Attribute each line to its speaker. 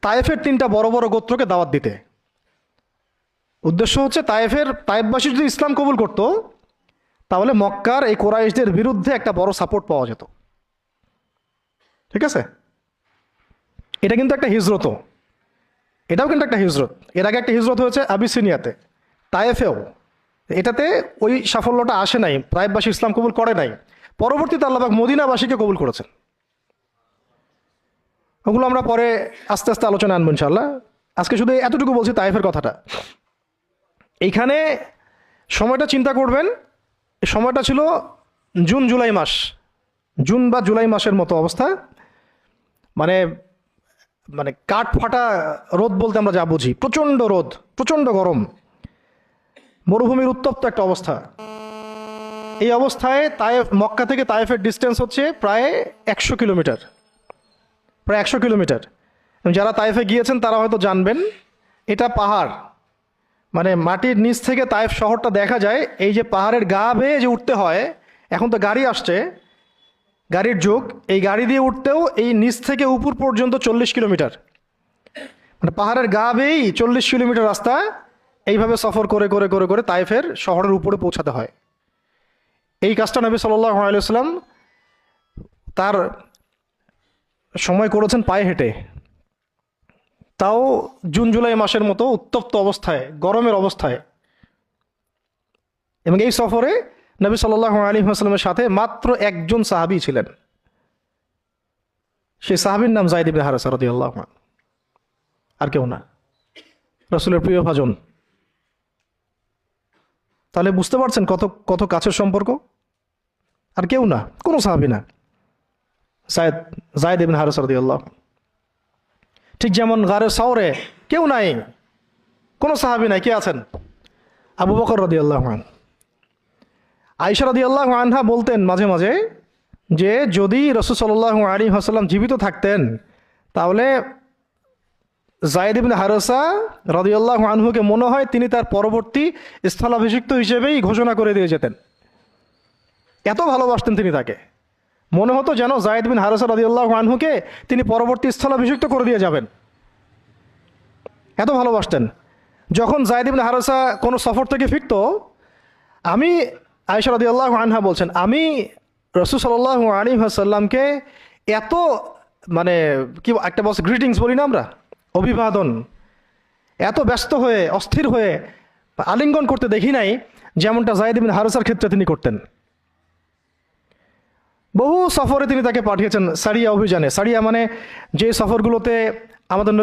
Speaker 1: তায়েফের 3টা বড় বড় গোত্রকে দাওয়াত দিতে। উদ্দেশ্য হচ্ছে তায়েফবাসী যদি ইসলাম কবুল করত তাহলে মক্কার এই কোরাইশদের বিরুদ্ধে একটা বড় সাপোর্ট পাওয়া যেত। ঠিক আছে, এটা কিন্তু একটা হিজরতও, এটাও কিন্তু একটা হিজরত। এর আগে একটা হিজরত হয়েছে আবিসিনিয়াতে, তায়েফেও। এটাতে ওই সাফল্যটা আসে নাই, তায়েফবাসী ইসলাম কবুল করে নাই। পরবর্তীতে আল্লাহ পাক মদিনাবাসীকে কবুল করেছেন। ওগুলো আমরা পরে আস্তে আস্তে আলোচনা আনবো ইনশাআল্লাহ। আজকে শুধু এতটুকু বলছি তায়েফের কথাটা। এইখানে সময়টা চিন্তা করবেন, এই সময়টা ছিল জুন জুলাই মাস, জুন বা জুলাই মাসের মতো অবস্থা। মানে মানে কাঠ ফাটা রোদ বলতে আমরা যা বুঝি, প্রচণ্ড রোদ, প্রচণ্ড গরম, মরুভূমির উত্তপ্ত একটা অবস্থা। এই অবস্থায় মক্কা থেকে তায়েফের ডিস্টেন্স হচ্ছে প্রায় 100 কিলোমিটার, প্রায় 100 কিলোমিটার। যারা তায়েফে গিয়েছেন তারা হয়তো জানবেন, এটা পাহাড়, মানে মাটির নিচ থেকে তায়েফ শহরটা দেখা যায়। এই যে পাহাড়ের গা বেয়ে যে উঠতে হয়, এখন তো গাড়ি আসছে, গাড়ির যুগ, এই গাড়ি দিয়ে উঠতেও এই নিচ থেকে উপর পর্যন্ত 40 কিলোমিটার, মানে পাহাড়ের গা বেয়েই 40 কিলোমিটার রাস্তা এইভাবে সফর করে করে করে করে তায়েফের শহরের উপরে পৌঁছাতে হয়। এই কাজটা নবী সাল্লাল্লাহু আলাইহি ওয়াসাল্লাম তার সময় করেছেন পায়ে হেঁটে, তাও জুন জুলাই মাসের মতো উত্তপ্ত অবস্থায়, গরমের অবস্থায়। এবং এই সফরে নবী সাল্লাল্লাহু আলাইহি ওয়াসাল্লামের সাথে মাত্র একজন সাহাবী ছিলেন, সেই সাহাবীর নাম যায়েদ ইবনে হারেসা রাদিয়াল্লাহু আনহু, আর কেউ না, রাসূলের প্রিয় ভাজন। তাহলে বুঝতে পারছেন কত কত কাছের সম্পর্ক। আর কেউ না, কোনো সাহাবী না, যায়েদ ইবনে হারেসা রাদিয়াল্লাহু আনহু। ঠিক যেমন গারে সাওরে কেউ নাই, কোনো সাহাবী নাই, কে আছেন? আবু বকর রাদিয়াল্লাহু আনহু। আয়েশা রাদিয়াল্লাহু আনহা বলতেন মাঝে মাঝে যে যদি রাসূল সাল্লাল্লাহু আলাইহি ওয়াসাল্লাম জীবিত থাকতেন তাহলে যায়েদ ইবনে হারেসা রাদিয়াল্লাহু আনহুকে মনে হয় তিনি তার পরবর্তী স্থলাভিষিক্ত হিসেবেই ঘোষণা করে দিয়ে যেতেন। এত ভালোবাসতেন তিনি তাকে, মনে হতো যেন যায়েদ বিন হারেসা রাদিয়াল্লাহু আনহুকে তিনি পরবর্তী স্থলাভিষিক্ত করে দিয়ে যাবেন, এত ভালোবাসতেন। যখন যায়েদ ইবনে হারেসা কোনো সফর থেকে ফিরত, আমি, আয়েশা রাদিয়াল্লাহু আনহা বলছেন, আমি রাসূল সাল্লাল্লাহু আলাইহি ওয়াসাল্লামকে এত, মানে কি একটা বলছে গ্রিটিংস বলি না আমরা, অভিবাদন, এত ব্যস্ত হয়ে অস্থির হয়ে আলিঙ্গন করতে দেখি নাই যেমনটা যায়েদ ইবনে হারেসার ক্ষেত্রে তিনি করতেন। বহু সফরে তিনি তাকে পাঠিয়েছেন, সারিয়া অভিযানে। সারিয়া মানে যে সফরগুলোতে আমাদের